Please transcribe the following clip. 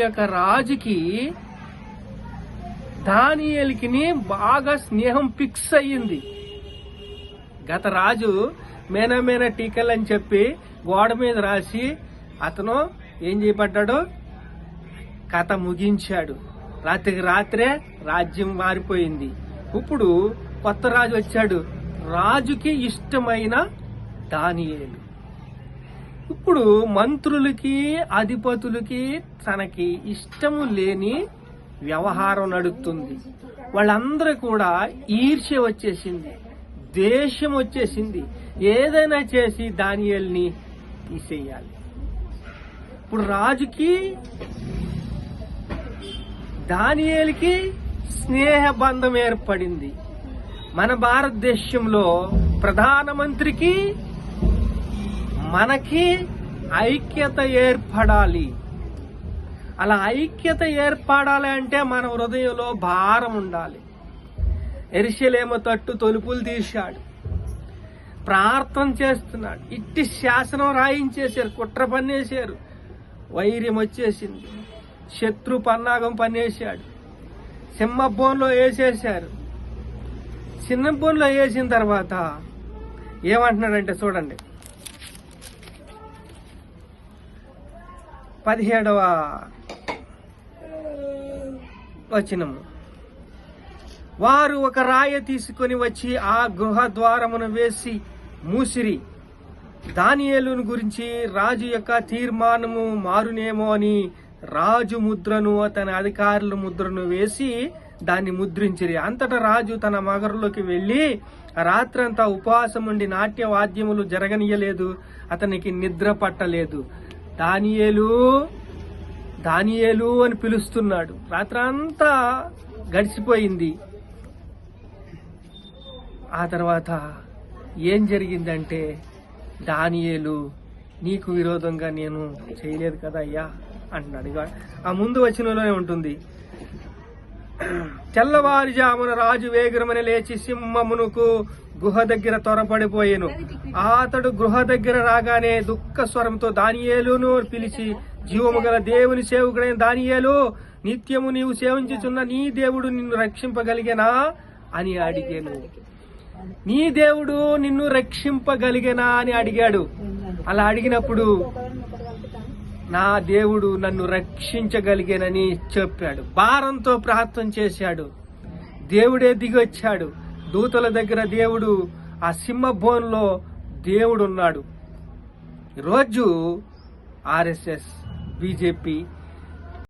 యొక్క రాజుకి దానియేలుకి బాగా స్నేహం ఫిక్స్ అయ్యింది. గత రాజు మేనమేన టీకల్ అని చెప్పి గోడ మీద రాసి అతను ఏం చేపట్టాడు, కథ ముగించాడు. రాత్రికి రాత్రే రాజ్యం మారిపోయింది. ఇప్పుడు కొత్త రాజు వచ్చాడు. రాజుకి ఇష్టమైన దానియేలు ఇప్పుడు మంత్రులకి అధిపతులకి తనకి ఇష్టము లేని వ్యవహారం నడుస్తుంది. వాళ్ళందరూ కూడా ఈర్ష్య వచ్చేసింది, దేశం వచ్చేసింది. ఏదైనా చేసి దానియేలుని తీసేయాలి. ఇప్పుడు రాజుకి దానియేలుకి స్నేహ బంధం ఏర్పడింది. మన భారతదేశంలో ప్రధానమంత్రికి మనకి ఐక్యత ఏర్పడాలి. అలా ఐక్యత ఏర్పడాలి అంటే మన హృదయంలో భారం ఉండాలి. యెరూషలేము తట్టు తలుపులు తీశాడు, ప్రార్థన చేస్తున్నాడు. ఇట్టి శాసనం రాయించేశారు, కుట్ర పన్నేశారు, వైర్యం వచ్చేసింది, శత్రు పన్నాగం పన్నేశాడు. సింహబోన్లో వేసేశారు. సింహబోన్లో వేసిన తర్వాత ఏమంటున్నాడంటే చూడండి, 17వ వచనము. వారు ఒక రాయ తీసుకొని వచ్చి ఆ గృహ ద్వారమును వేసి మూసిరి. దానియేలును గురించి రాజు యొక్క తీర్మానము మారునేమో అని రాజు ముద్రను తన అధికారుల ముద్రను వేసి దాన్ని ముద్రించిరి. అంతటా రాజు తన మగరులోకి వెళ్లి రాత్రంతా ఉపవాసం ఉండి నాట్య వాద్యములు జరగనీయలేదు. అతనికి నిద్ర పట్టలేదు. దానియేలు దానియేలు అని పిలుస్తున్నాడు. రాత్రంతా గడిచిపోయింది. ఆ తర్వాత ఏం జరిగిందంటే, దానియేలు నీకు విరోధంగా నేను చేయలేదు కదా అయ్యా అంటున్నాడు. ఆ ముందు వచనంలోనే ఉంటుంది. తెల్లవారుజామున రాజు వేగరమని లేచి సింహమునకు గుహ దగ్గర త్వరపడిపోయాను. అతడు గృహ దగ్గర రాగానే దుఃఖ స్వరంతో దానియేలును పిలిచి, జీవము గల దేవుని సేవకుడైన దానియేలు, నిత్యము నీవు సేవించుచున్న నీ దేవుడు నిన్ను రక్షింపగలిగేనా అని అడిగాను. నీ దేవుడు నిన్ను రక్షింపగలిగేనా అని అడిగాడు. అలా అడిగినప్పుడు నా దేవుడు నన్ను రక్షించగలిగేనని చెప్పాడు. భారంతో ప్రార్థన చేశాడు. దేవుడే దిగొచ్చాడు. దూతల దగ్గర దేవుడు, ఆ సింహబోన్లో దేవుడు ఉన్నాడు. రోజు ఆర్ఎస్ఎస్, బీజేపీ